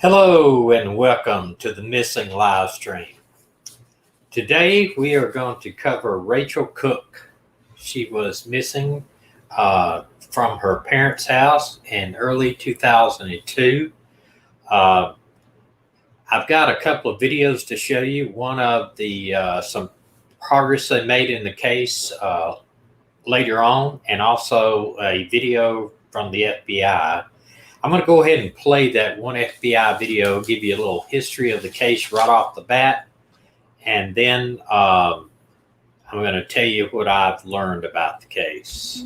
Hello and welcome to the Missing live stream. Today we are going to cover Rachel Cooke. She was missing from her parents' house in early 2002. I've got a couple of videos to show you. One of the some progress they made in the case later on, and also a video from the FBI. I'm going to go ahead and play that one FBI video, give you a little history of the case right off the bat, and then I'm going to tell you what I've learned about the case.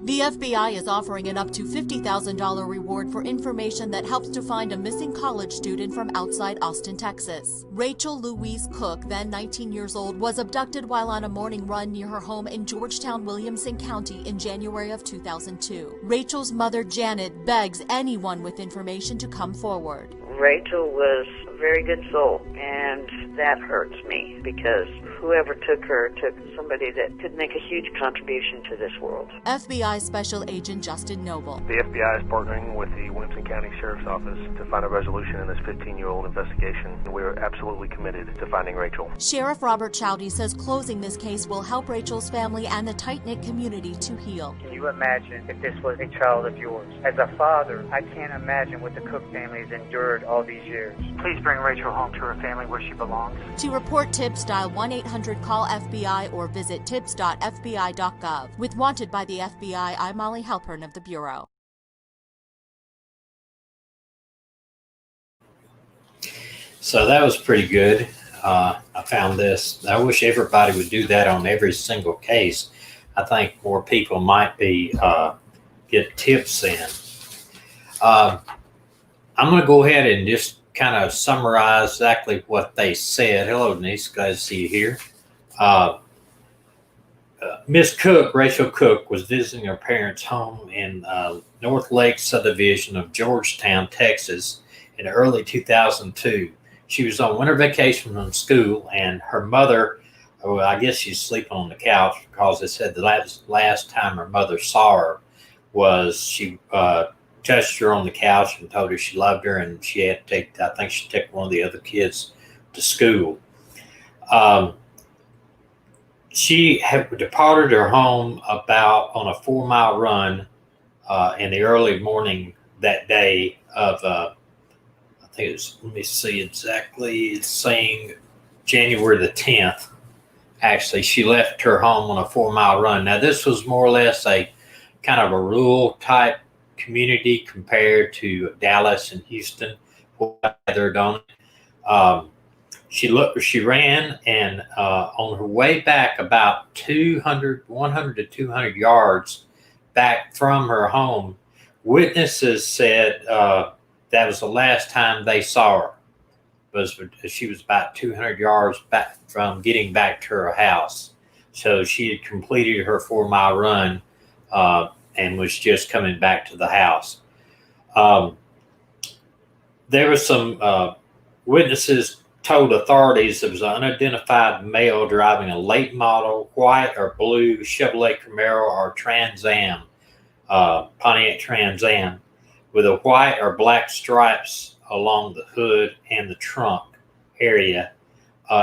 The FBI is offering an up to $50,000 reward for information that helps to find a missing college student from outside Austin, Texas. Rachel Louise Cooke, then 19 years old, was abducted while on a morning run near her home in Georgetown, Williamson County in January of 2002. Rachel's mother, Janet, begs anyone with information to come forward. Rachel was a very good soul, and that hurts me because whoever took her took somebody that could make a huge contribution to this world. FBI Special Agent Justin Noble. The FBI is partnering with the Williamson County Sheriff's Office to find a resolution in this 15-year-old investigation. We're absolutely committed to finding Rachel. Sheriff Robert Chowdy says closing this case will help Rachel's family and the tight-knit community to heal. Can you imagine if this was a child of yours? As a father, I can't imagine what the Cooke family has endured all these years. Please bring Rachel home to her family where she belongs. To report tips, dial 1-800-CALL-FBI or visit tips.fbi.gov. With Wanted by the FBI, I'm Molly Halpern of the Bureau. So that was pretty good. I found this. I wish everybody would do that on every single case. I think more people might be get tips in. I'm going to go ahead and just kind of summarize exactly what they said. Hello, Denise. Glad to see you here. Miss Cooke, Rachel Cooke, was visiting her parents' home in North Lake subdivision of Georgetown, Texas in early 2002. She was on winter vacation from school, and her mother, well, I guess she's sleeping on the couch because they said the last time her mother saw her was she touched her on the couch and told her she loved her, and she had to take, I think she took one of the other kids to school. She had departed her home about on a 4-mile run in the early morning that day of, I think it was, let me see exactly, it's saying January the 10th. Actually, she left her home on a 4-mile run. Now, this was more or less a kind of a rural type community compared to Dallas and Houston. She ran, and on her way back about 100 to 200 yards back from her home, witnesses said that was the last time they saw her. She was about 200 yards back from getting back to her house. So she had completed her 4-mile run and was just coming back to the house. There were some witnesses told authorities there was an unidentified male driving a late model white or blue Chevrolet Camaro or Trans Am, Pontiac Trans Am, with a white or black stripes along the hood and the trunk area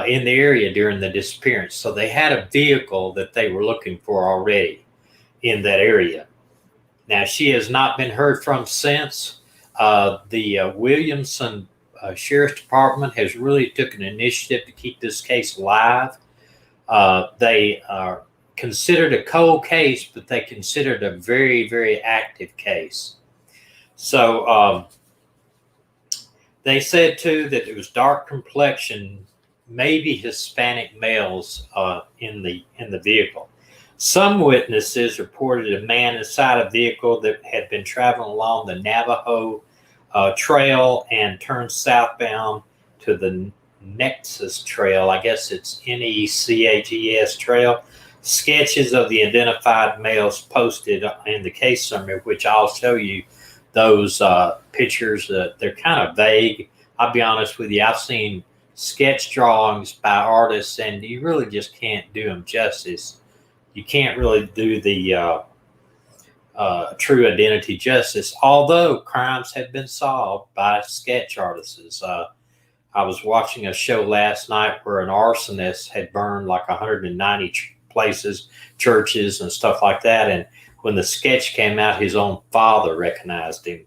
in the area during the disappearance. So they had a vehicle that they were looking for already in that area. Now, she has not been heard from since. The Williamson Sheriff's Department has really took an initiative to keep this case alive. They are considered a cold case, but they considered a very, very active case. So they said too that it was dark complexion, maybe Hispanic males in the vehicle. Some witnesses reported a man inside a vehicle that had been traveling along the Navajo trail and turned southbound to the Nexus Trail. I guess it's Necches Trail. Sketches of the identified males posted in the case summary, which I'll show you those pictures. They're kind of vague. I'll be honest with you. I've seen sketch drawings by artists, and you really just can't do them justice. You can't really do the true identity justice, although crimes have been solved by sketch artists. I was watching a show last night where an arsonist had burned like 190 places, churches and stuff like that. And when the sketch came out, his own father recognized him.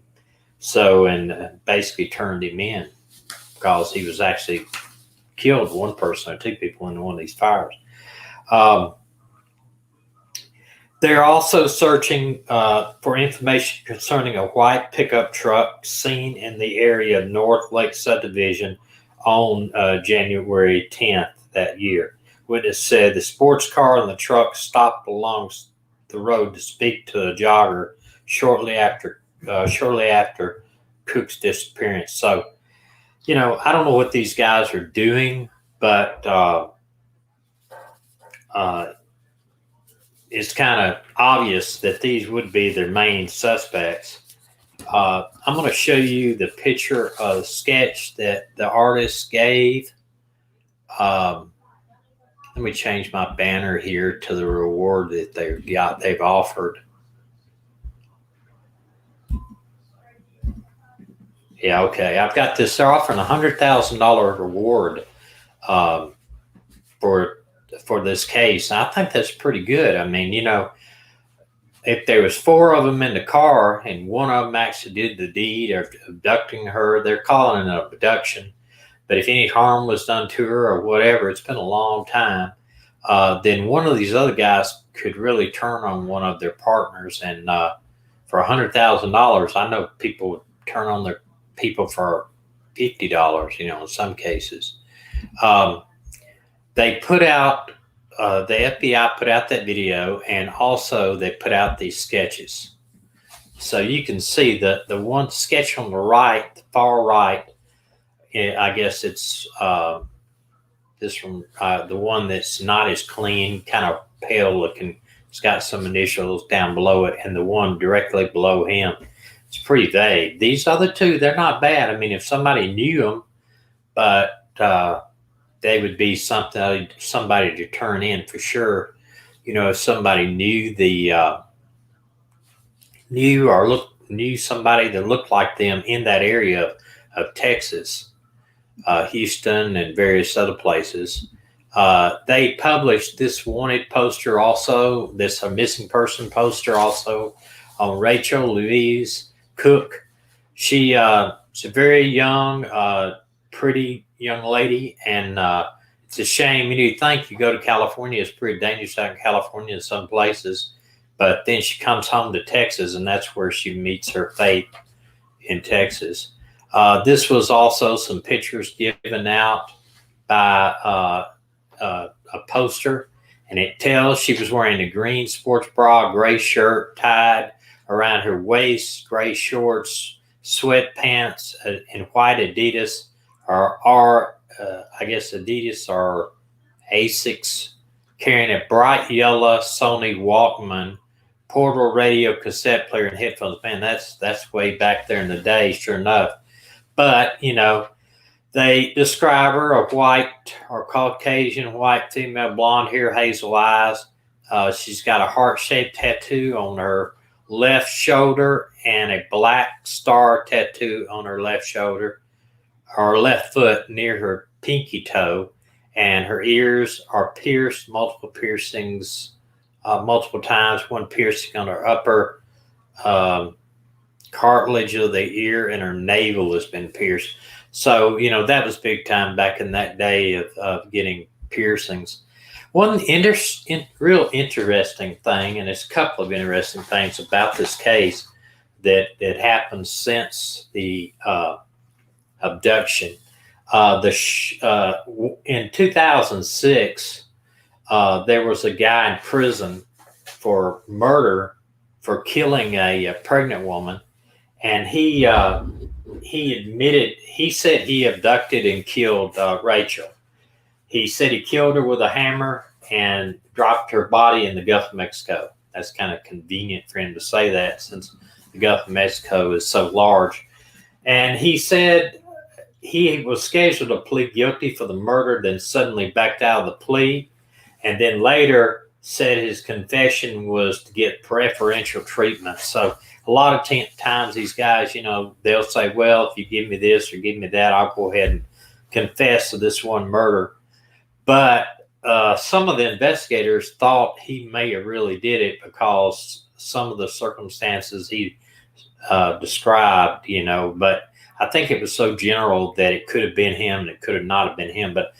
So, and basically turned him in because he was actually killed one person or two people in one of these fires. They're also searching for information concerning a white pickup truck seen in the area of North Lake Subdivision on January 10th that year. Witness said the sports car and the truck stopped along the road to speak to a jogger shortly after Cooke's disappearance. So, you know, I don't know what these guys are doing, but it's kind of obvious that these would be their main suspects. I'm going to show you the picture of the sketch that the artist gave. Let me change my banner here to the reward that they've offered. Yeah, okay. I've got this. They're offering $100,000 reward for this case. And I think that's pretty good. I mean, you know, if there was 4 of them in the car and one of them actually did the deed of abducting her, they're calling it an abduction. But if any harm was done to her or whatever, it's been a long time, then one of these other guys could really turn on one of their partners. And for $100,000, I know people would turn on their people for $50, you know, in some cases. They put out, the FBI put out that video, and also they put out these sketches. So you can see the one sketch on the right, the far right, I guess it's this one, the one that's not as clean, kind of pale looking. It's got some initials down below it, and the one directly below him, it's pretty vague. These other two, they're not bad. I mean, if somebody knew them, but they would be somebody to turn in for sure. You know, if somebody knew knew somebody that looked like them in that area of Texas, Houston, and various other places. They published this wanted poster also, this missing person poster also on Rachel Louise Cooke. She's a very young, pretty young lady, and it's a shame. You think you go to California, it's pretty dangerous out in California in some places, but then she comes home to Texas, and that's where she meets her fate in Texas. This was also some pictures given out by a poster, and it tells she was wearing a green sports bra, gray shirt tied around her waist, gray shorts, sweatpants, and white Adidas, or I guess Adidas or Asics, carrying a bright yellow Sony Walkman, portable radio, cassette player, and headphones. Man, that's way back there in the day, sure enough. But, you know, they describe her a white or Caucasian white female, blonde hair, hazel eyes. She's got a heart-shaped tattoo on her left shoulder and a black star tattoo on her left shoulder, or left foot near her pinky toe. And her ears are pierced, multiple piercings, multiple times, one piercing on her upper cartilage of the ear, and her navel has been pierced. So, you know, that was big time back in that day of getting piercings. One real interesting thing, and there's a couple of interesting things about this case that happened since the abduction. In 2006, there was a guy in prison for murder for killing a pregnant woman, and he admitted, he said he abducted and killed Rachel. He said he killed her with a hammer and dropped her body in the Gulf of Mexico. That's kind of convenient for him to say that, since the Gulf of Mexico is so large. And he said he was scheduled to plead guilty for the murder, then suddenly backed out of the plea, and then later said his confession was to get preferential treatment. So a lot of times these guys, they'll say, well, if you give me this or give me that, I'll go ahead and confess to this one murder. But some of the investigators thought he may have really did it because some of the circumstances he described, but I think it was so general that it could have been him and it could have not have been him. But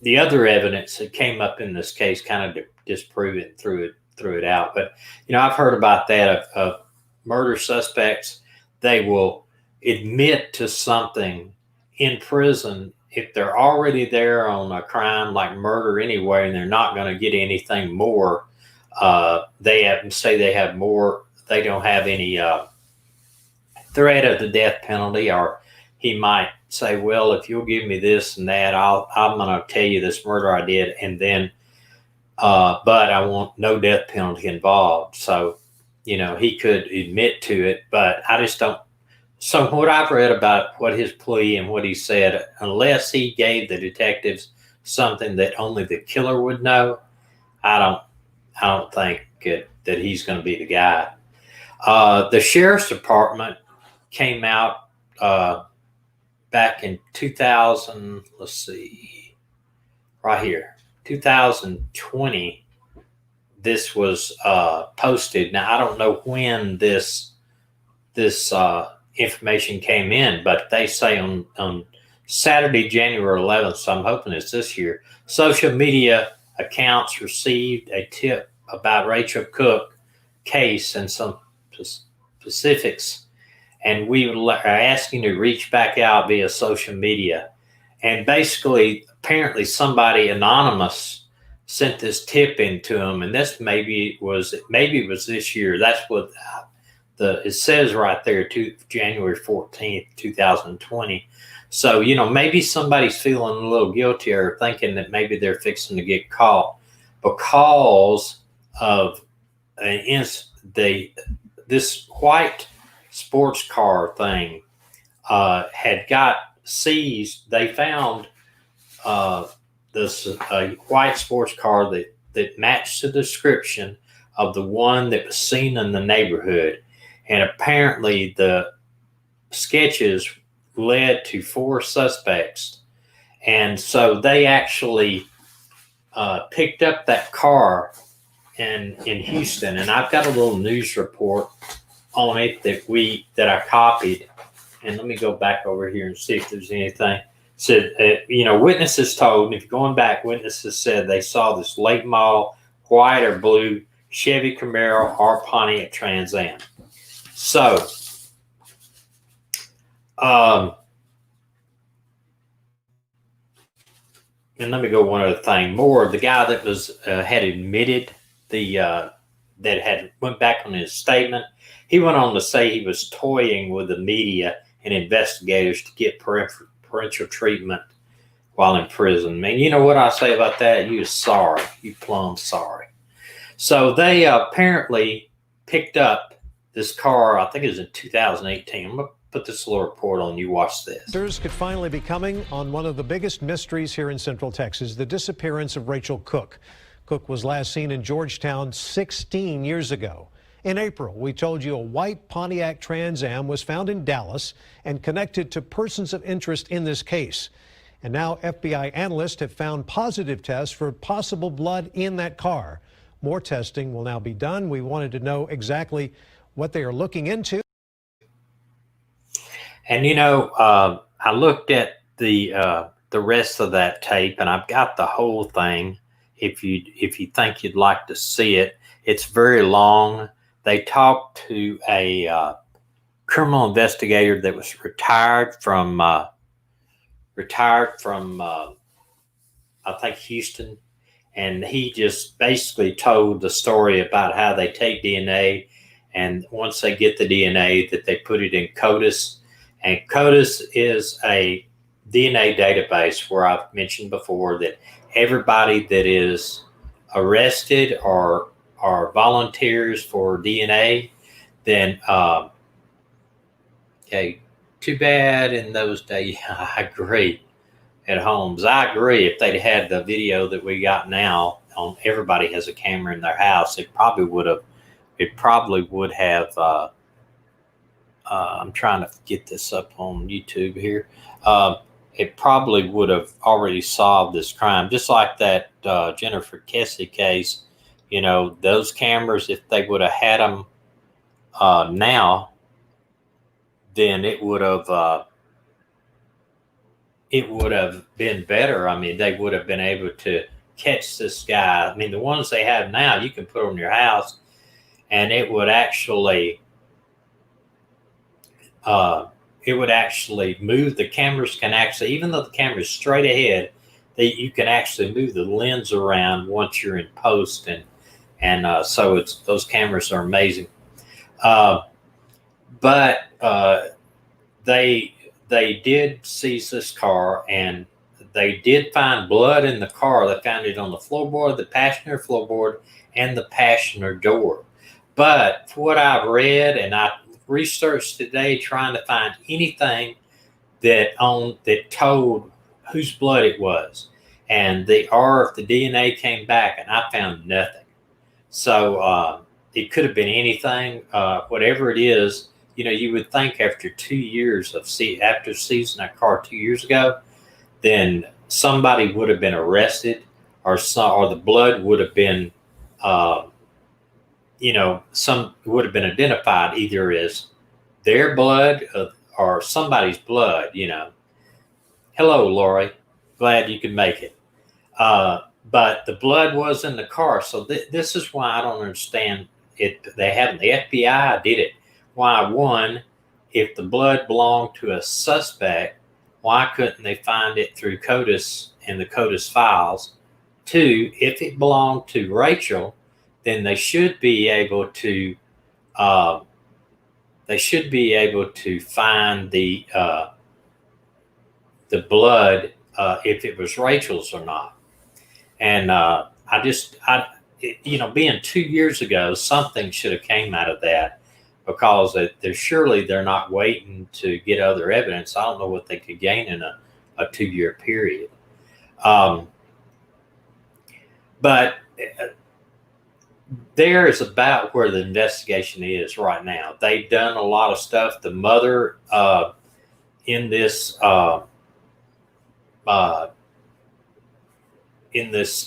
the other evidence that came up in this case kind of disproved it, threw it out. But, I've heard about that of murder suspects. They will admit to something in prison if they're already there on a crime like murder anyway, and they're not going to get anything more. They don't have any threat of the death penalty, or he might say, well, if you'll give me this and that, I'm going to tell you this murder I did, and then but I want no death penalty involved. So, he could admit to it, but I just don't. So what I've read about what his plea and what he said, unless he gave the detectives something that only the killer would know, I don't think that he's going to be the guy. The sheriff's department came out back in 2000. Let's see, right here, 2020. This was posted. Now I don't know when this information came in, but they say on Saturday, January 11th, so I'm hoping it's this year, social media accounts received a tip about Rachel Cooke case and some specifics, and we are asking to reach back out via social media. And basically, apparently somebody anonymous sent this tip into them, and this maybe it was this year. That's what it says right there, January 14th, 2020. So, maybe somebody's feeling a little guilty or thinking that maybe they're fixing to get caught because of this white sports car thing had got seized. They found this white sports car that matched the description of the one that was seen in the neighborhood. And apparently the sketches led to 4 suspects. And so they actually picked up that car in Houston. And I've got a little news report on it that I copied. And let me go back over here and see if there's anything. Said, witnesses told, and if you're going back, witnesses said they saw this late model, white or blue Chevy Camaro or Pontiac Trans Am. So, and let me go one other thing more. The guy that had admitted that had went back on his statement, he went on to say he was toying with the media and investigators to get preferential treatment while in prison. Man, you know what I say about that? You sorry. You plumb sorry. So they apparently picked up this car, I think it was in 2018. I'm going to put this little report on. You watch this. Answers could finally be coming on one of the biggest mysteries here in Central Texas, the disappearance of Rachel Cooke. Cooke was last seen in Georgetown 16 years ago. In April, we told you a white Pontiac Trans Am was found in Dallas and connected to persons of interest in this case. And now FBI analysts have found positive tests for possible blood in that car. More testing will now be done. We wanted to know exactly what they are looking into. And I looked at the rest of that tape, and I've got the whole thing. If you think you'd like to see it, it's very long. They talked to a criminal investigator that was retired from I think Houston, and he just basically told the story about how they take DNA. And once they get the DNA, that they put it in CODIS. And CODIS is a DNA database where I've mentioned before that everybody that is arrested or volunteers for DNA, then, okay, too bad in those days. I agree. At Holmes, I agree. If they'd had the video that we got now on everybody has a camera in their house, it probably would have. I'm trying to get this up on YouTube here. It probably would have already solved this crime, just like that Jennifer Kessie case. You know, those cameras, if they would have had them now, then it would have been better. I mean, they would have been able to catch this guy. I mean, the ones they have now, you can put on your house, and it would actually move. The cameras can actually, even though the camera is straight ahead, you can actually move the lens around once you're in post, and so those cameras are amazing. But they did seize this car, and they did find blood in the car. They found it on the floorboard, the passenger floorboard, and the passenger door. But for what I've read, and I researched today trying to find anything that told whose blood it was, and the DNA came back, and I found nothing. So it could have been anything, whatever it is. You know, you would think after 2 years after seizing that car 2 years ago, then somebody would have been arrested, or the blood would have been, would have been identified either as their blood or somebody's blood. You know, hello, Lori, glad you could make it. But the blood was in the car, so this is why I don't understand it. They haven't. The FBI did it. Why, one, if the blood belonged to a suspect, why couldn't they find it through CODIS in the CODIS files? Two, if it belonged to Rachel, then they should be able to find the blood if it was Rachel's or not. And being 2 years ago, something should have came out of that, because they're not waiting to get other evidence. I don't know what they could gain in a 2-year period. But there is about where the investigation is right now. They've done a lot of stuff. The mother in this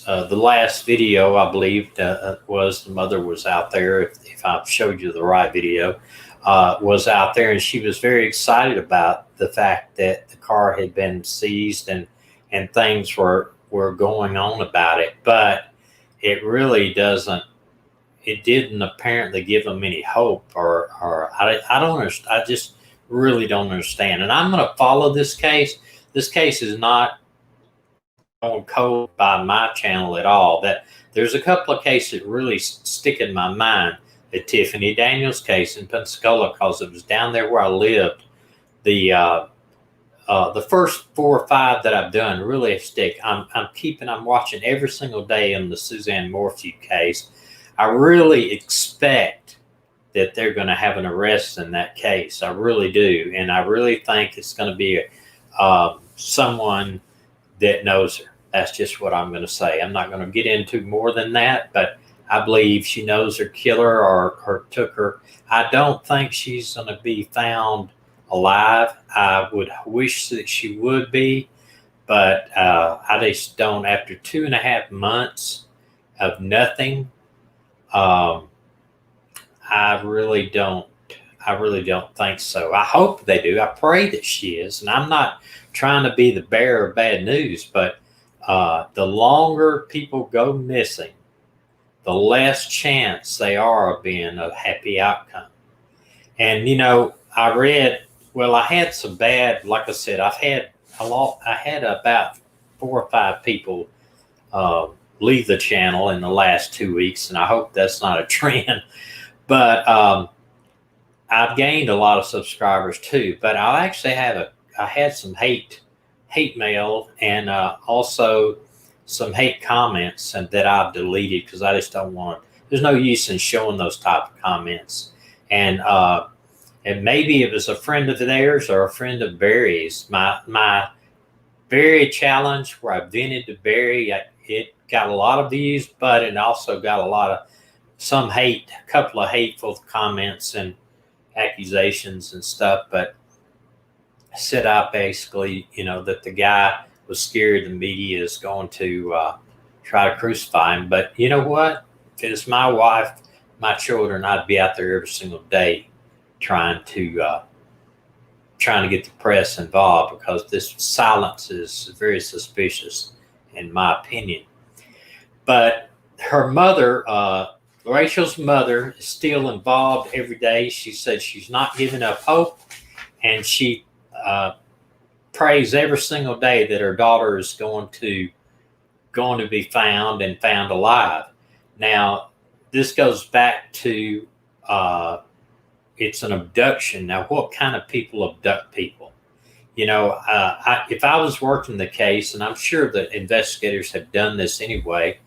the last video, I believe, was the mother was out there. If I showed you the right video, was out there, and she was very excited about the fact that the car had been seized and things were going on about it. But it really doesn't. It didn't apparently give them any hope, or I don't understand. I just really don't understand. And I'm going to follow this case. This case is not on code by my channel at all. That there's a couple of cases that really stick in my mind. The Tiffany Daniels case in Pensacola, because it was down there where I lived. The first 4 or 5 that I've done really stick. I'm watching every single day on the Suzanne Morphew case. I really expect that they're going to have an arrest in that case. I really do. And I really think it's going to be someone that knows her. That's just what I'm going to say. I'm not going to get into more than that, but I believe she knows her killer or took her. I don't think she's going to be found alive. I would wish that she would be, but I just don't. After 2.5 months of nothing, I really don't think so. I hope they do. I pray that she is, and I'm not trying to be the bearer of bad news, but the longer people go missing, the less chance they are of being a happy outcome. And I had some bad, like I said, I had about 4 or 5 people leave the channel in the last 2 weeks, and I hope that's not a trend. But I've gained a lot of subscribers too. But I actually I had some hate mail, and also some hate comments, and that I've deleted because I just don't want. There's no use in showing those type of comments. And maybe it was a friend of theirs or a friend of Barry's. My berry challenge where I vented to Barry, it got a lot of views, but it also got a couple of hateful comments and accusations and stuff. But said I basically, that the guy was scared the media is going to try to crucify him. But you know what? If it's my wife, my children, I'd be out there every single day trying to get the press involved, because this silence is very suspicious, in my opinion. But her mother, Rachel's mother, is still involved every day. She said she's not giving up hope, and she prays every single day that her daughter is going to be found and found alive. Now, this goes back to it's an abduction. Now, what kind of people abduct people? If I was working the case, and I'm sure that investigators have done this anyway,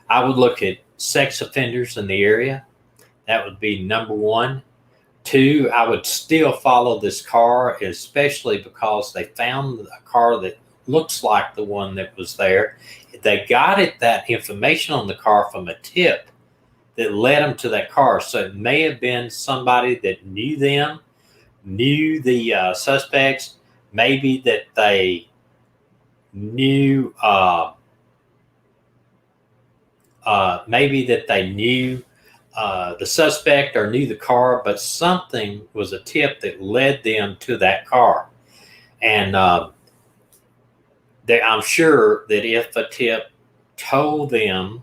I would look at sex offenders in the area. That would be number one. Two, I would still follow this car, especially because they found a car that looks like the one that was there. They got that information on the car from a tip that led them to that car. So it may have been somebody that knew them, knew the suspects, maybe that they knew the suspect or knew the car, but something was a tip that led them to that car. And I'm sure that if a tip told them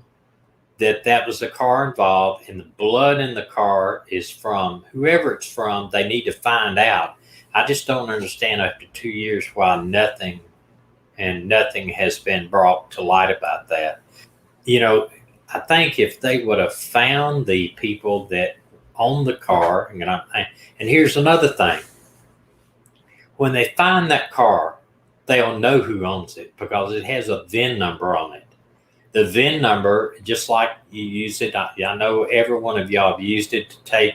that was the car involved and the blood in the car is from whoever it's from, they need to find out. I just don't understand after 2 years why nothing has been brought to light about that. I think if they would have found the people that own the car, and here's another thing. When they find that car, they'll know who owns it because it has a VIN number on it. The VIN number, just like you use it, I know every one of y'all have used it to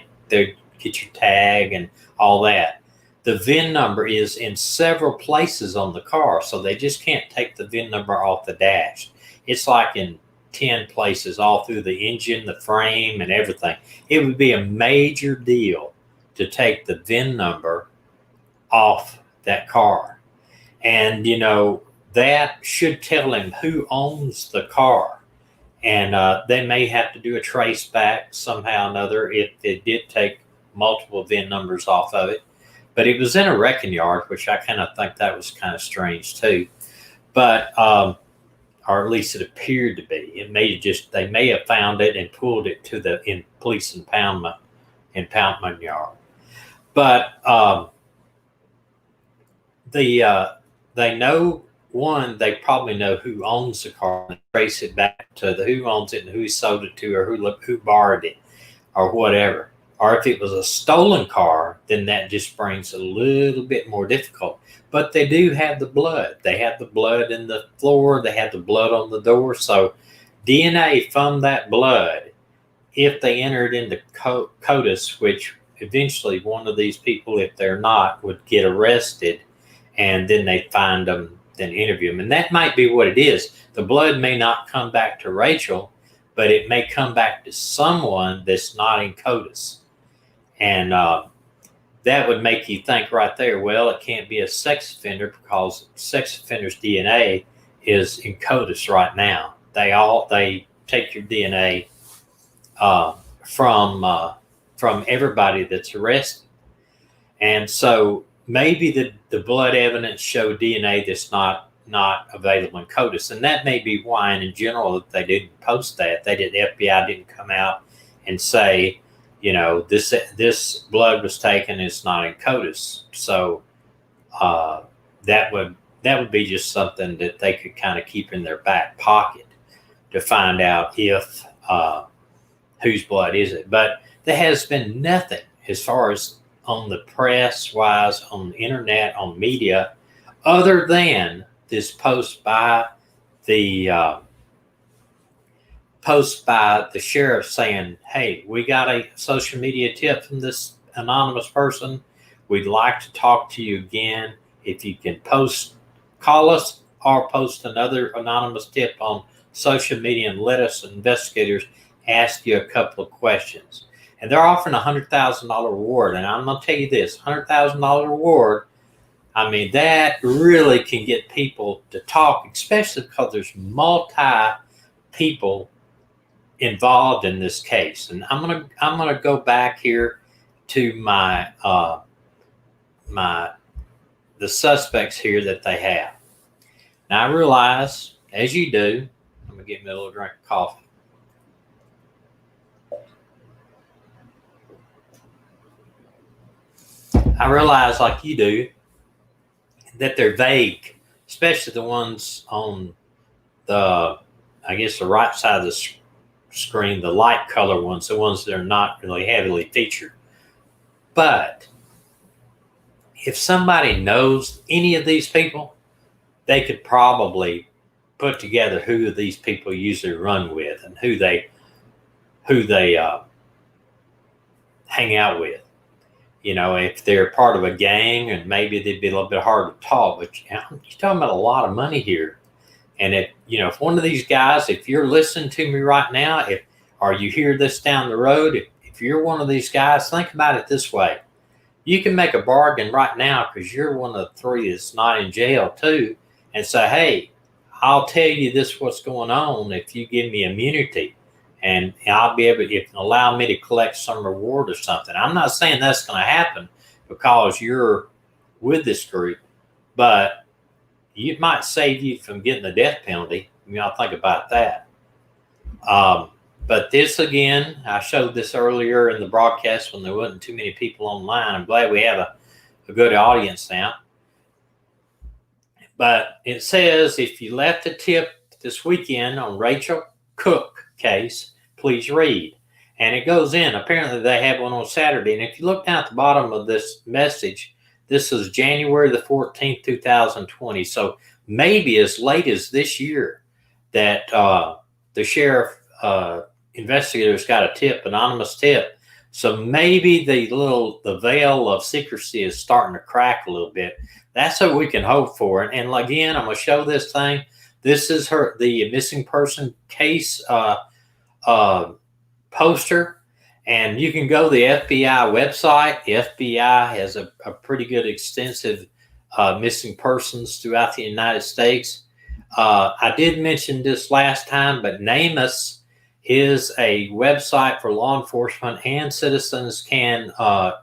get your tag and all that. The VIN number is in several places on the car, so they just can't take the VIN number off the dash. It's like in 10 places all through the engine, the frame, and everything. It would be a major deal to take the VIN number off that car. And, that should tell him who owns the car. And they may have to do a trace back somehow or another if it did take multiple VIN numbers off of it. But it was in a wrecking yard, which I kind of think that was kind of strange too. But, or at least it appeared to be. They may have found it and pulled it to the police impoundment yard. But they know, one, they probably know who owns the car and trace it back to who owns it and who sold it to or who borrowed it or whatever. Or if it was a stolen car, then that just brings it a little bit more difficult. But they do have the blood. They have the blood in the floor. They have the blood on the door. So DNA from that blood, if they entered into CODIS, which eventually one of these people, if they're not, would get arrested, and then they find them, then interview them. And that might be what it is. The blood may not come back to Rachel, but it may come back to someone that's not in CODIS. And that would make you think right there, well, it can't be a sex offender because sex offenders' DNA is in CODIS right now. They take your DNA from everybody that's arrested. And so maybe the blood evidence showed DNA that's not available in CODIS. And that may be why, and in general, that they didn't post that. The FBI didn't come out and say, this blood was taken, it's not in CODIS. So that would be just something that they could kind of keep in their back pocket to find out if whose blood is it. But there has been nothing as far as on the press wise, on the internet, on media, other than this post by the sheriff saying, hey, we got a social media tip from this anonymous person. We'd like to talk to you again. If you can call us or post another anonymous tip on social media and let us investigators ask you a couple of questions. And they're offering a $100,000 reward. And I'm going to tell you this, $100,000 reward, I mean, that really can get people to talk, especially because there's people involved in this case. And I'm gonna go back here to the suspects here that they have. Now I realize, as you do, I'm gonna get me a little drink of coffee. I realize, like you do, that they're vague, especially the ones on the, I guess, the right side of the screen, the light color ones, the ones that are not really heavily featured. But if somebody knows any of these people, they could probably put together who these people usually run with and who they hang out with. You know, if they're part of a gang, and maybe they'd be a little bit hard to talk, but you're talking about a lot of money here. And if one of these guys, if you're listening to me right now, or you hear this down the road, if you're one of these guys, think about it this way. You can make a bargain right now because you're one of the three that's not in jail too, and say, hey, I'll tell you what's going on if you give me immunity. And I'll be able to allow me to collect some reward or something. I'm not saying that's going to happen because you're with this group, but it might save you from getting the death penalty. Think about that. But this, again, I showed this earlier in the broadcast when there wasn't too many people online. I'm glad we have a good audience now. But it says, if you left a tip this weekend on Rachel Cooke case, please read. And it goes in. Apparently they have one on Saturday. And if you look down at the bottom of this message, this is January the 14th, 2020. So maybe as late as this year that the sheriff investigators got a tip, anonymous tip. So maybe the veil of secrecy is starting to crack a little bit. That's what we can hope for. And again, I'm going to show this thing. This is the missing person case poster, and you can go to the FBI website. The FBI has a pretty good extensive missing persons throughout the United States. I did mention this last time, but NamUs is a website for law enforcement, and citizens can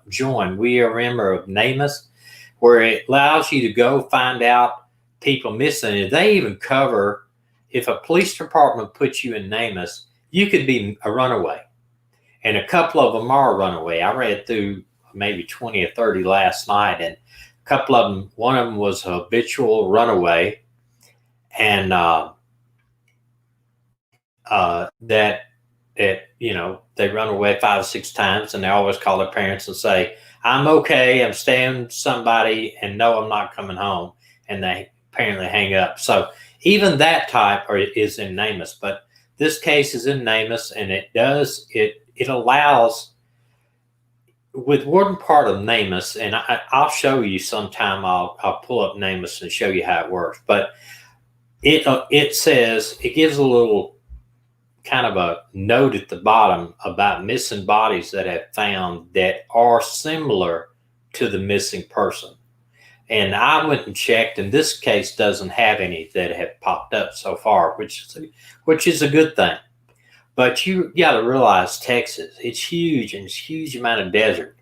join. We are a member of NamUs, where it allows you to go find out people missing. And they even cover, if a police department puts you in NamUs, you could be a runaway. And a couple of them are a runaway. I read through maybe 20 or 30 last night, and a couple of them, one of them was a habitual runaway, and that they run away 5 or 6 times, and they always call their parents and say, I'm okay, I'm staying with somebody, and no, I'm not coming home. And they apparently hang up. So even that type is in NamUs, but this case is in NamUs, and it allows, with one part of NamUs, and I'll show you sometime. I'll pull up NamUs and show you how it works. But it says, it gives a little kind of a note at the bottom about missing bodies that have found that are similar to the missing person. And I went and checked, and this case doesn't have any that have popped up so far, which is a good thing. But you got to realize Texas, it's huge, and it's a huge amount of desert.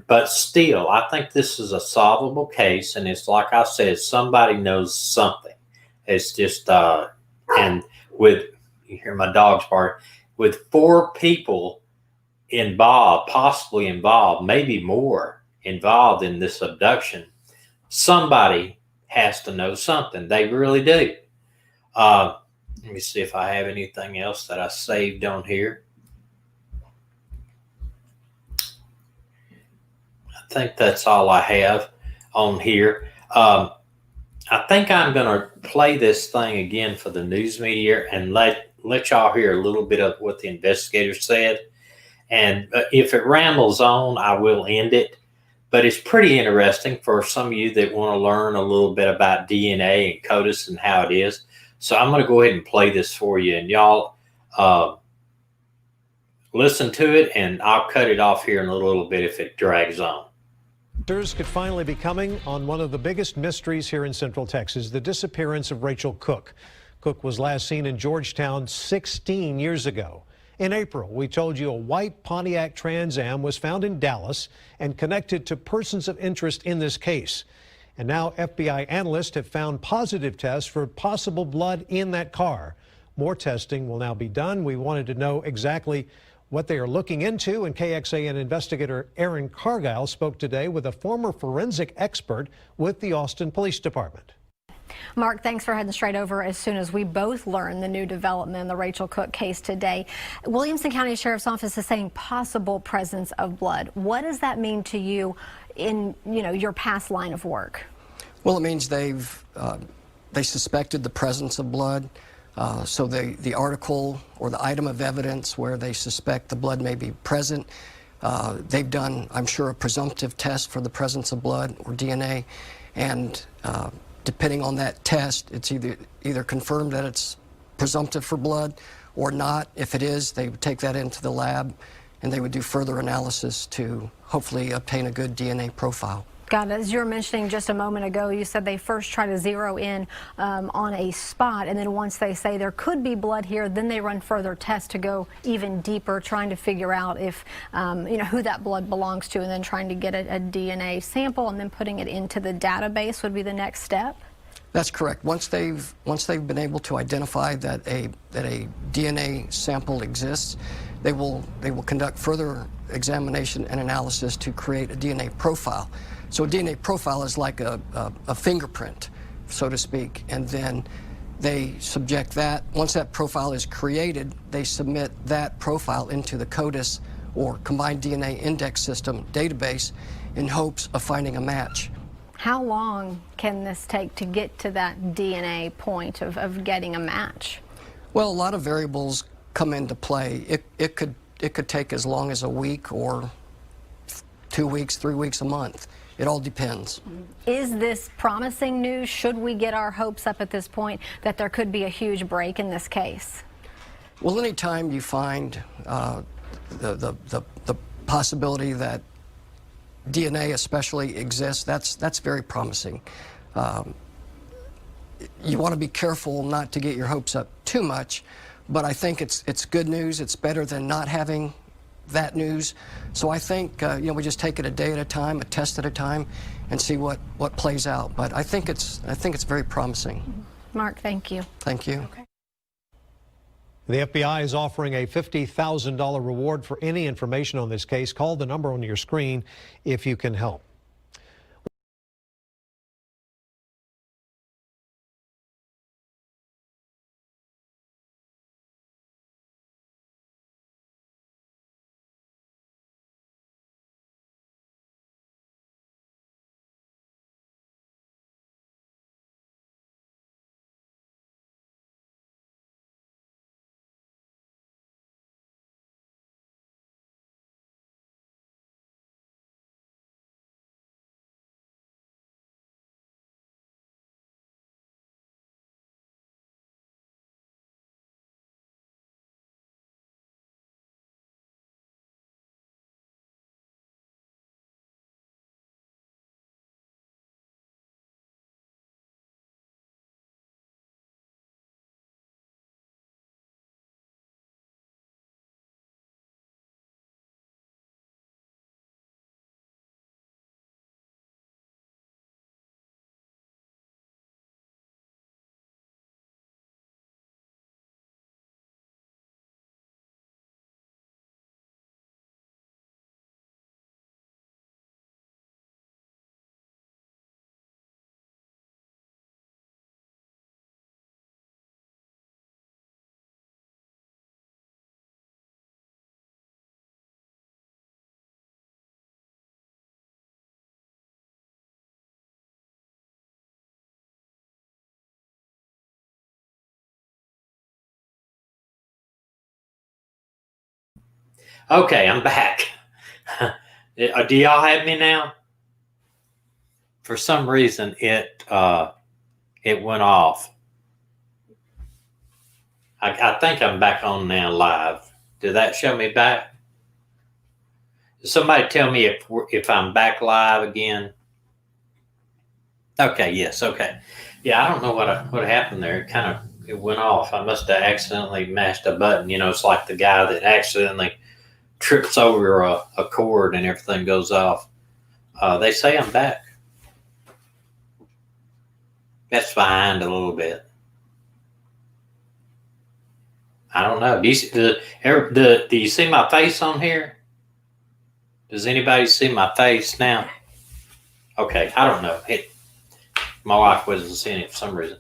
But still, I think this is a solvable case, and it's like I said, somebody knows something. It's just and with, you hear my dogs bark, with 4 people involved, possibly involved, maybe more involved in this abduction, somebody has to know something. They really do. Let me see if I have anything else that I saved on here. I think that's all I have on here. I think I'm going to play this thing again for the news media and let y'all hear a little bit of what the investigators said. And if it rambles on, I will end it. But it's pretty interesting for some of you that want to learn a little bit about DNA and CODIS and how it is. So I'm going to go ahead and play this for you, and y'all listen to it, and I'll cut it off here in a little bit if it drags on. Answers could finally be coming on one of the biggest mysteries here in Central Texas, the disappearance of Rachel Cooke. Cooke was last seen in Georgetown 16 years ago. In April, we told you a white Pontiac Trans Am was found in Dallas and connected to persons of interest in this case. And now FBI analysts have found positive tests for possible blood in that car. More testing will now be done. We wanted to know exactly what they are looking into, and KXAN investigator Aaron Cargile spoke today with a former forensic expert with the Austin Police Department. Mark, thanks for heading straight over as soon as we both learned the new development in the Rachel Cooke case today. Williamson County Sheriff's Office is saying possible presence of blood. What does that mean to you in, your past line of work? Well, it means they suspected the presence of blood. So the article or the item of evidence where they suspect the blood may be present, they've done, I'm sure, a presumptive test for the presence of blood or DNA, and depending on that test, it's either confirmed that it's presumptive for blood or not. If it is, they would take that into the lab and they would do further analysis to hopefully obtain a good DNA profile. Got it. As you were mentioning just a moment ago, you said they first try to zero in on a spot, and then once they say there could be blood here, then they run further tests to go even deeper, trying to figure out if, who that blood belongs to, and then trying to get a DNA sample and then putting it into the database would be the next step? That's correct. Once they've been able to identify that a DNA sample exists, they will conduct further examination and analysis to create a DNA profile. So a DNA profile is like a fingerprint, so to speak, and then they subject that. Once that profile is created, they submit that profile into the CODIS, or Combined DNA Index System database, in hopes of finding a match. How long can this take to get to that DNA point of getting a match? Well, a lot of variables come into play. It could take as long as a week, or 2 weeks, 3 weeks, a month. It all depends. Is this promising news? Should we get our hopes up at this point that there could be a huge break in this case? Well, anytime you find the possibility that DNA especially exists, that's very promising. You want to be careful not to get your hopes up too much, but I think it's good news. It's better than not having that news. So I think we just take it a day at a time, a test at a time, and see what plays out. But I think it's very promising. Mark, thank you. Thank you. Okay. The FBI is offering a $50,000 reward for any information on this case. Call the number on your screen if you can help. Okay, I'm back. Do y'all have me now? For some reason, it went off. I think I'm back on now live. Did that show me back? Somebody tell me if I'm back live again. Okay, yes, okay. Yeah, I don't know what happened there. It went off. I must have accidentally mashed a button. It's like the guy that accidentally trips over a cord and everything goes off. They say I'm back. That's behind a little bit. I don't know. Do you see my face on here? Does anybody see my face now? Okay, I don't know. My wife wasn't seeing it for some reason.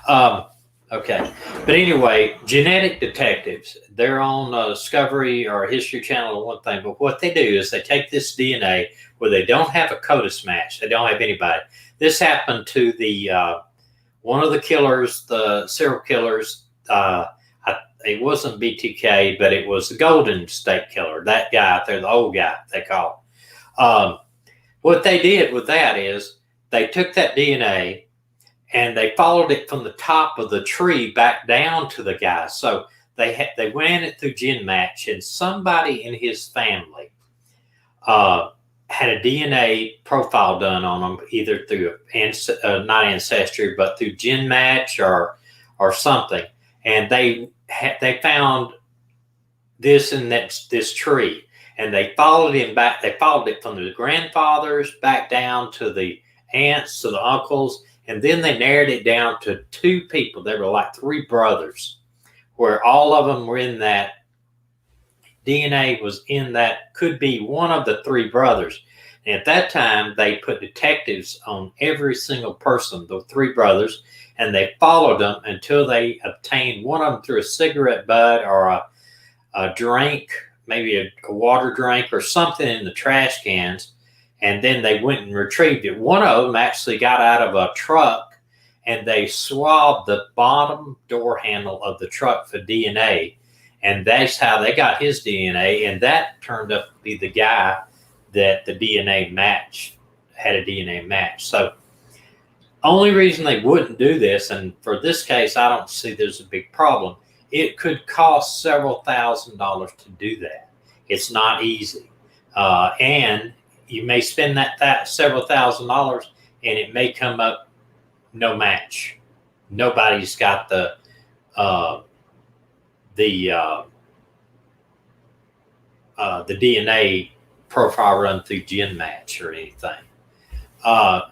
Okay, but anyway, genetic detectives, they're on Discovery or History Channel or one thing, but what they do is they take this DNA where they don't have a CODIS match. They don't have anybody. This happened to one of the killers, the serial killers. It wasn't BTK, but it was the Golden State Killer. That guy out there, the old guy they call. What they did with that is they took that DNA and they followed it from the top of the tree back down to the guy. So they ran it through GenMatch, and somebody in his family had a DNA profile done on them, either through not Ancestry, but through GenMatch or something. And they found this in this tree, and they followed him back. They followed it from the grandfathers back down to the aunts, to the uncles, and then they narrowed it down to 2 people. They were like 3 brothers, where all of them were in that DNA was in that, could be one of the 3 brothers. And at that time, they put detectives on every single person, the 3 brothers, and they followed them until they obtained one of them through a cigarette butt or a drink, maybe a water drink or something in the trash cans. And then they went and retrieved it. One of them actually got out of a truck, and they swabbed the bottom door handle of the truck for DNA. And that's how they got his DNA. And that turned up to be the guy that the DNA match had a DNA match. So only reason they wouldn't do this, and for this case, I don't see there's a big problem. It could cost several $1,000s to do that. It's not easy. And you may spend that several $1,000s, and it may come up no match. Nobody's got the DNA profile run through GenMatch or anything. I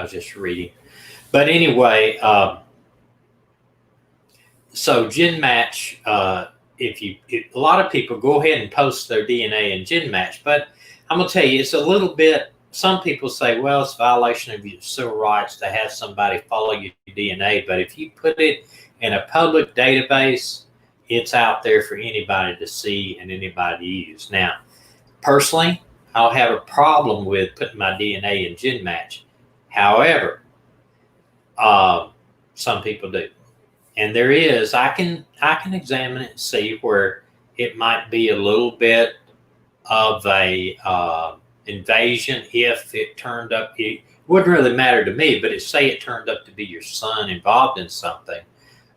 was just reading, but anyway, so GenMatch, if a lot of people go ahead and post their DNA in GenMatch, but I'm gonna tell you, it's a little bit. Some people say, well, it's a violation of your civil rights to have somebody follow your DNA, but if you put it in a public database, it's out there for anybody to see and anybody to use. Now, personally, I don't have a problem with putting my DNA in GenMatch. However, some people do. And there is, I can examine it and see where it might be a little bit of a invasion if it turned up. It wouldn't really matter to me, but say it turned up to be your son involved in something.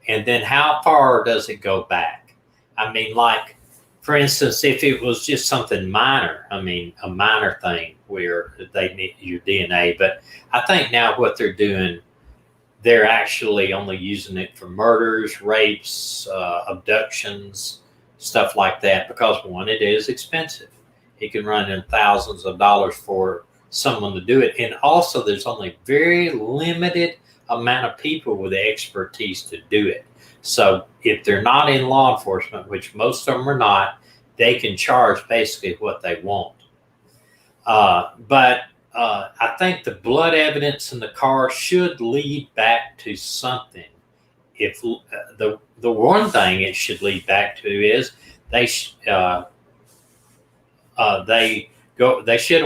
And then how far does it go back? I mean, like, for instance, if it was just something minor, I mean, a minor thing where they need your DNA. But I think now what they're doing, they're actually only using it for murders, rapes, abductions, stuff like that, because one, it is expensive. It can run in thousands of dollars for someone to do it. And also there's only very limited amount of people with the expertise to do it. So if they're not in law enforcement, which most of them are not, they can charge basically what they want. But I think the blood evidence in the car should lead back to something. If the one thing it should lead back to is they should have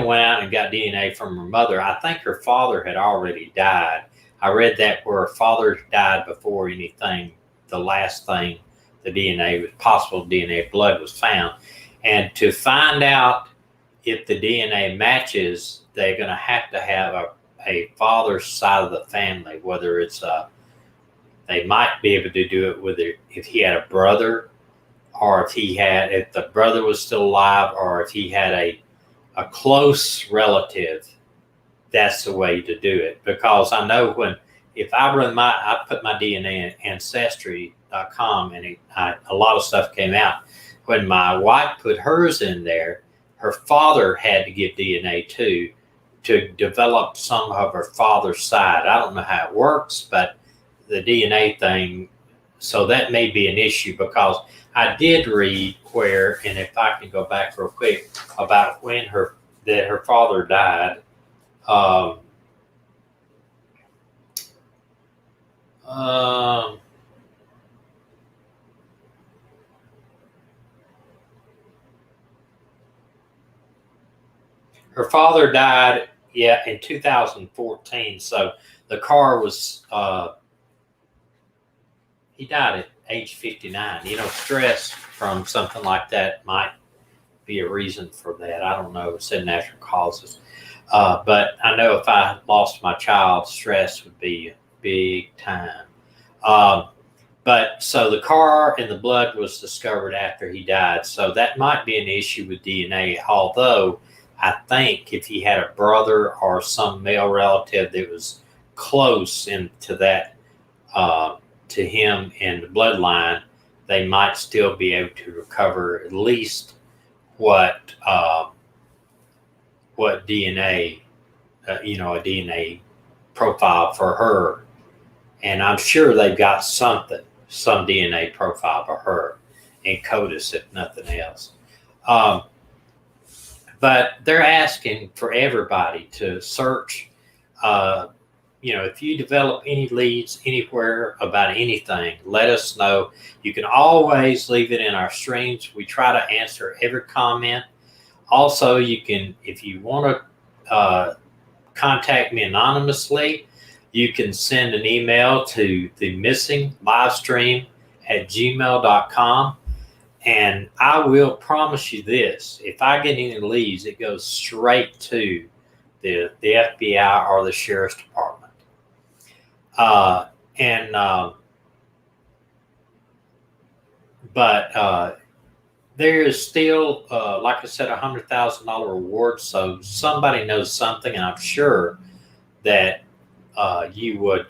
went out and got DNA from her mother. I think her father had already died. I read that where her father died before anything, the last thing, the DNA, possible DNA blood was found. And to find out if the DNA matches, they're going to have a father's side of the family, whether it's they might be able to do it with if he had a brother, or if the brother was still alive, or if he had a close relative. That's the way to do it, because I know if I put my DNA in Ancestry.com, and a lot of stuff came out. When my wife put hers in there, her father had to give DNA too, to develop some of her father's side. I don't know how it works, but the DNA thing, so that may be an issue, because I did read where, and if I can go back real quick, about when her father died. Her father died, in 2014. So the car was, he died at age 59. Stress from something like that might be a reason for that. I don't know. It said natural causes. But I know if I lost my child, stress would be big time. But so the car and the blood was discovered after he died. So that might be an issue with DNA, although I think if he had a brother or some male relative that was close into that, to him in the bloodline, they might still be able to recover at least what DNA, a DNA profile for her. And I'm sure they've got some DNA profile for her in CODIS, if nothing else. But they're asking for everybody to search. If you develop any leads anywhere about anything, let us know. You can always leave it in our streams. We try to answer every comment. Also, you can, if you want to contact me anonymously, you can send an email to the missing livestream at gmail.com. And I will promise you this: if I get any leads, it goes straight to the FBI or the Sheriff's Department. But there is still, like I said, $100,000 reward. So somebody knows something, and I'm sure that you would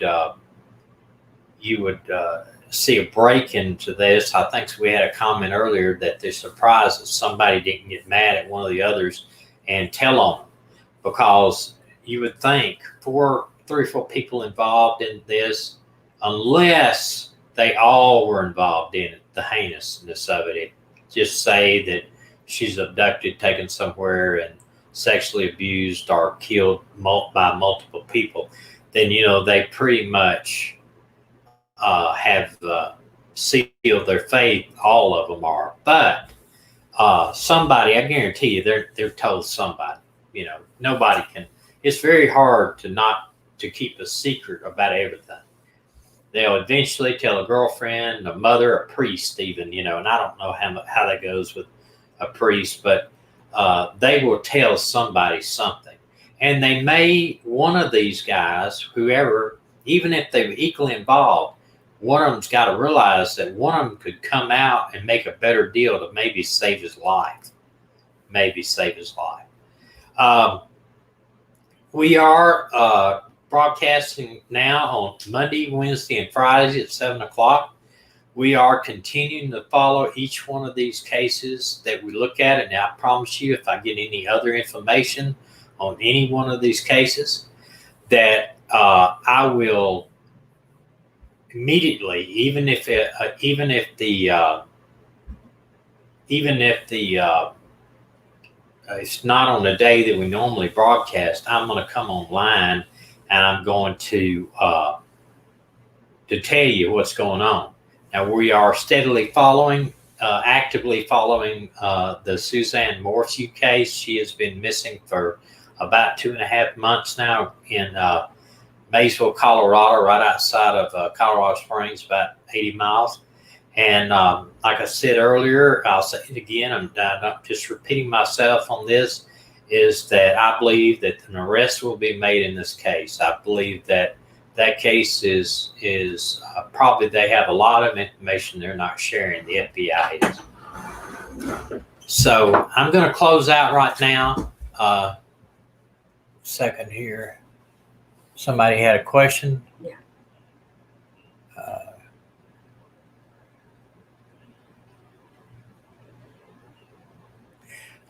see a break into this. I think we had a comment earlier that they're surprised that somebody didn't get mad at one of the others and tell on them, because you would think 3 or 4 people involved in this, unless they all were involved in it, the heinousness of it. Just say that she's abducted, taken somewhere, and sexually abused or killed by multiple people, then they pretty much have sealed their fate. All of them are, but somebody, I guarantee you, they're told somebody. Nobody can. It's very hard to keep a secret about everything. They'll eventually tell a girlfriend, a mother, a priest, even. And I don't know how that goes with a priest, but they will tell somebody something, and they may, one of these guys, whoever, even if they were equally involved, one of them's got to realize that one of them could come out and make a better deal to maybe save his life. We are broadcasting now on Monday, Wednesday, and Fridays at 7 o'clock. We are continuing to follow each one of these cases that we look at. And I promise you, if I get any other information on any one of these cases, that I will immediately, even if it's not on the day that we normally broadcast, I'm going to come online and I'm going to tell you what's going on. Now, we are steadily actively following the Suzanne Morphew case. She has been missing for about 2.5 months now in Maysville, Colorado, right outside of Colorado Springs, about 80 miles. And like I said earlier, I'll say it again, I'm not just repeating myself on this, is that I believe that an arrest will be made in this case. I believe that that case is probably they have a lot of information they're not sharing, the FBI is. So I'm going to close out right now. Second here. Somebody had a question? Yeah.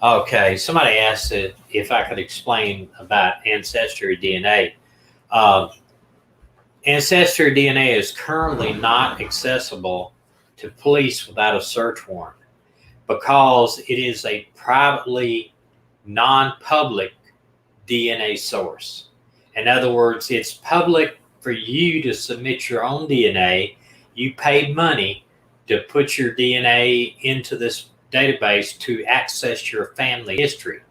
Okay, somebody asked if I could explain about ancestry DNA. Ancestry DNA is currently not accessible to police without a search warrant because it is a privately non-public DNA source. In other words, it's public for you to submit your own DNA. You pay money to put your DNA into this database to access your family history.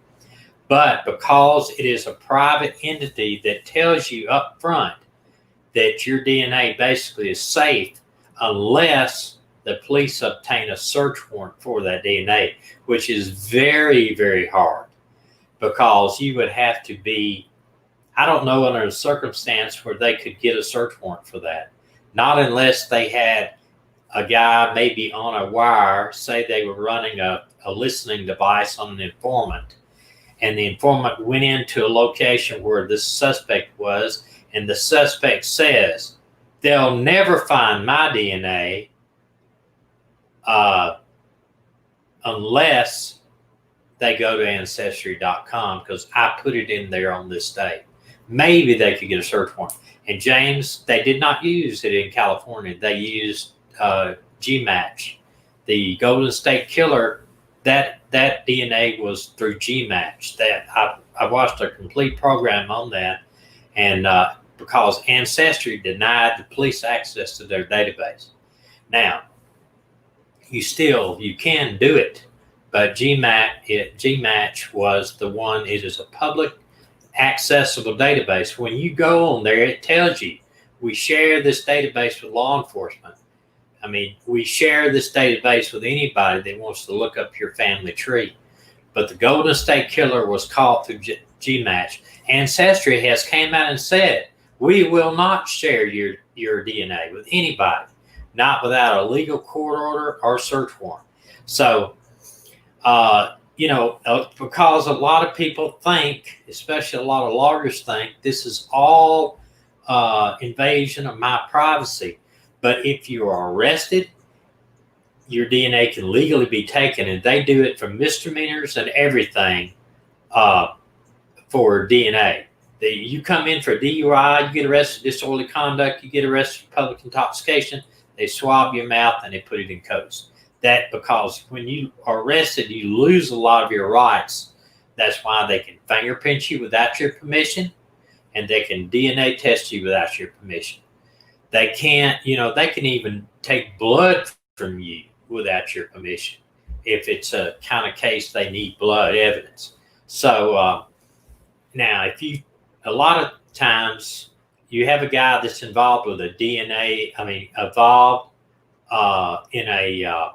But because it is a private entity that tells you up front that your DNA basically is safe unless the police obtain a search warrant for that DNA, which is very, very hard because you would have to be, I don't know under a circumstance where they could get a search warrant for that. Not unless they had a guy maybe on a wire, say they were running a listening device on an informant, and the informant went into a location where the suspect was, and the suspect says, they'll never find my DNA unless they go to Ancestry.com because I put it in there on this day. Maybe they could get a search warrant. And James, they did not use it in California. They used G-Match. The Golden State Killer, that DNA was through G-Match. That I watched a complete program on that, and because Ancestry denied the police access to their database. Now, you can do it, but G-Match was the one. It is a public accessible database. When you go on there, it tells you we share this database with law enforcement. I mean, we share this database with anybody that wants to look up your family tree. But the Golden State Killer was caught through G-Match. Ancestry has came out and said, we will not share your DNA with anybody, not without a legal court order or search warrant. So, because a lot of people think, especially a lot of lawyers think, this is all invasion of my privacy. But if you are arrested, your DNA can legally be taken, and they do it for misdemeanors and everything for DNA. You come in for DUI, you get arrested for disorderly conduct, you get arrested for public intoxication, they swab your mouth and they put it in codes. That because when you are arrested, you lose a lot of your rights. That's why they can fingerprint you without your permission, and they can DNA test you without your permission. They can't, they can even take blood from you without your permission if it's a kind of case they need blood evidence. So now, a lot of times you have a guy that's involved with a DNA, involved in a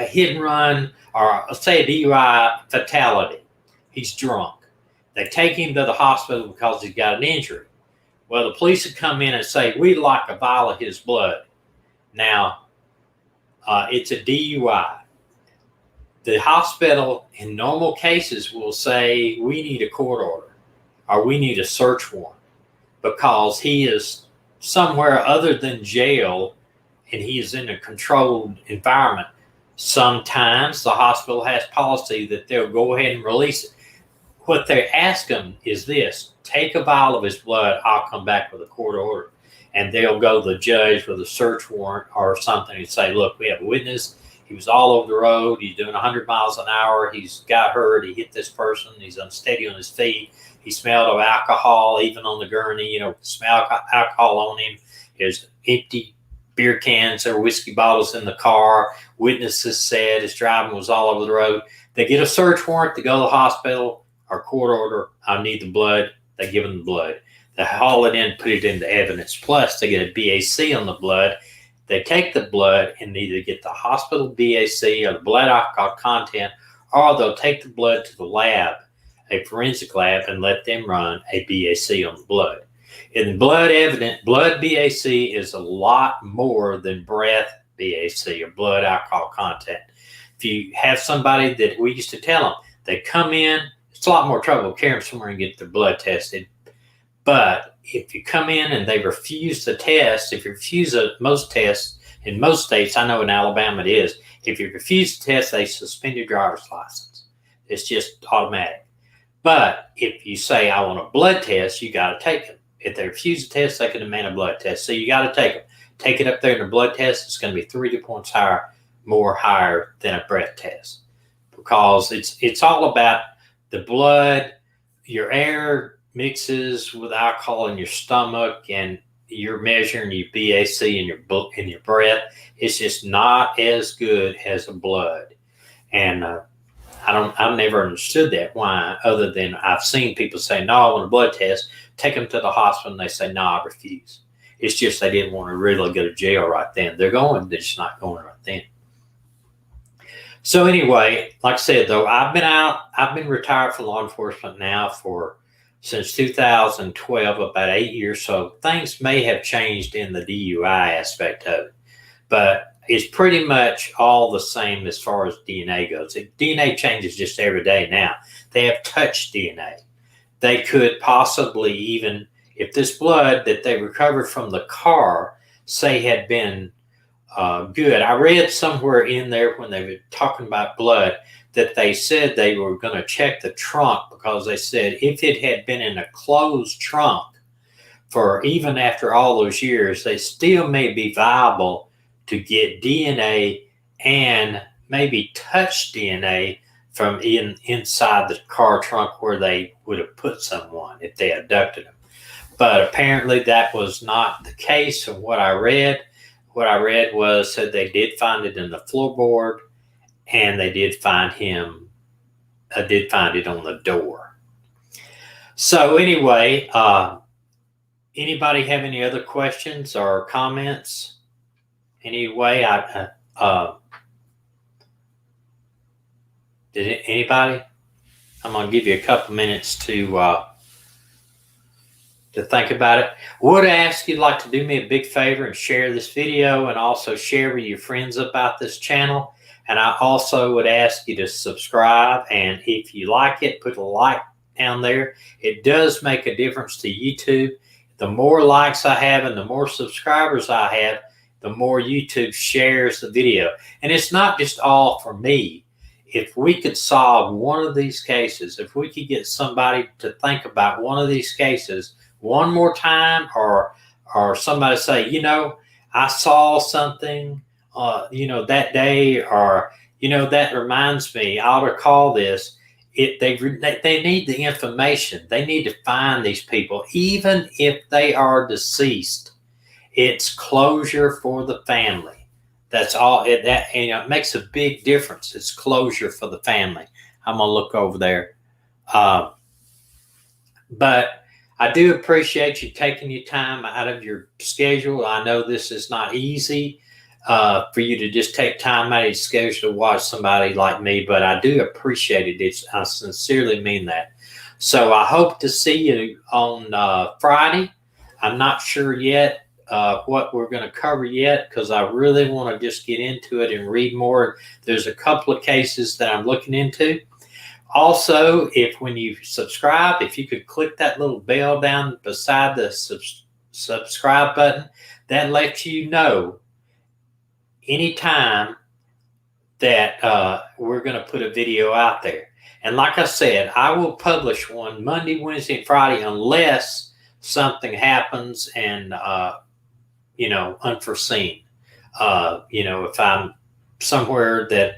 hit and run, or let's say a DUI fatality. He's drunk. They take him to the hospital because he's got an injury. Well, the police would come in and say, we'd like a vial of his blood. Now, it's a DUI. The hospital, in normal cases, will say, we need a court order or we need a search warrant because he is somewhere other than jail and he is in a controlled environment. Sometimes the hospital has policy that they'll go ahead and release it. What they ask them is this: take a vial of his blood, I'll come back with a court order. And they'll go to the judge with a search warrant or something and say, look, we have a witness. He was all over the road. He's doing 100 miles an hour. He's got hurt. He hit this person. He's unsteady on his feet. He smelled of alcohol, even on the gurney, smell alcohol on him. There's empty beer cans or whiskey bottles in the car. Witnesses said his driving was all over the road. They get a search warrant to go to the hospital or court order. I need the blood. They give them the blood. They haul it in, put it into evidence. Plus, they get a BAC on the blood. They take the blood and either get the hospital BAC or the blood alcohol content, or they'll take the blood to the lab, a forensic lab, and let them run a BAC on the blood. In blood BAC is a lot more than breath BAC, or blood alcohol content. If you have somebody that we used to tell them, they come in, it's a lot more trouble to carry them somewhere and get their blood tested. But if you come in and they refuse the test, if you refuse most tests, in most states, I know in Alabama it is, if you refuse the test, they suspend your driver's license. It's just automatic. But if you say, I want a blood test, you got to take them. If they refuse the test, they can demand a blood test. So you got to take them. Take it up there in the blood test, it's going to be 3 points higher than a breath test. Because it's all about the blood, your air mixes with alcohol in your stomach, and you're measuring your BAC in your breath. It's just not as good as the blood. And I've never understood that. Why? Other than I've seen people say, no, I want a blood test. Take them to the hospital and they say, no, I refuse. It's just they didn't want to really go to jail right then. They're just not going right then. So anyway, like I said, though, I've been retired from law enforcement now since 2012, about 8 years. So things may have changed in the DUI aspect of it, but it's pretty much all the same as far as DNA goes. DNA changes just every day now. They have touched DNA. They could possibly even, if this blood that they recovered from the car, say had been good. I read somewhere in there when they were talking about blood that they said they were going to check the trunk, because they said if it had been in a closed trunk for even after all those years, they still may be viable to get DNA and maybe touch DNA from inside the car trunk where they would have put someone if they abducted them. But apparently that was not the case from what I read. What I read was that they did find it in the floorboard, and they did find it on the door. So anyway, anybody have any other questions or comments? Anyway, did anybody? I'm going to give you a couple minutes to think about it. Would ask you'd like to do me a big favor and share this video, and also share with your friends about this channel. And I also would ask you to subscribe, and if you like it, put a like down there. It does make a difference to YouTube. The more likes I have and the more subscribers I have, the more YouTube shares the video. And it's not just all for me. If we could solve one of these cases, if we could get somebody to think about one of these cases one more time, or somebody say, you know, I saw something, you know, that day, or, you know, that reminds me, I ought to call this. They need the information. They need to find these people, even if they are deceased. It's closure for the family. That's all. It makes a big difference. It's closure for the family. I'm gonna look over there, but I do appreciate you taking your time out of your schedule. I know this is not easy for you to just take time out of your schedule to watch somebody like me, but I do appreciate it. I sincerely mean that. So I hope to see you on Friday. I'm not sure yet what we're going to cover yet, because I really want to just get into it and read more. There's a couple of cases that I'm looking into. Also, when you subscribe, if you could click that little bell down beside the subscribe button, that lets you know anytime that we're going to put a video out there. And like I said, I will publish one Monday, Wednesday, and Friday unless something happens and, you know, unforeseen. You know, if I'm somewhere that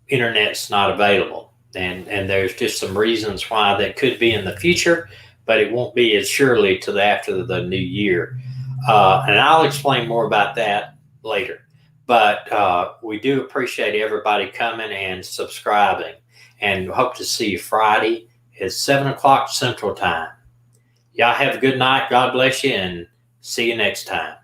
internet's not available, and there's just some reasons why that could be in the future, but it won't be as surely till after the new year. And I'll explain more about that later. But we do appreciate everybody coming and subscribing, and hope to see you Friday at 7 o'clock Central Time. Y'all have a good night. God bless you, and see you next time.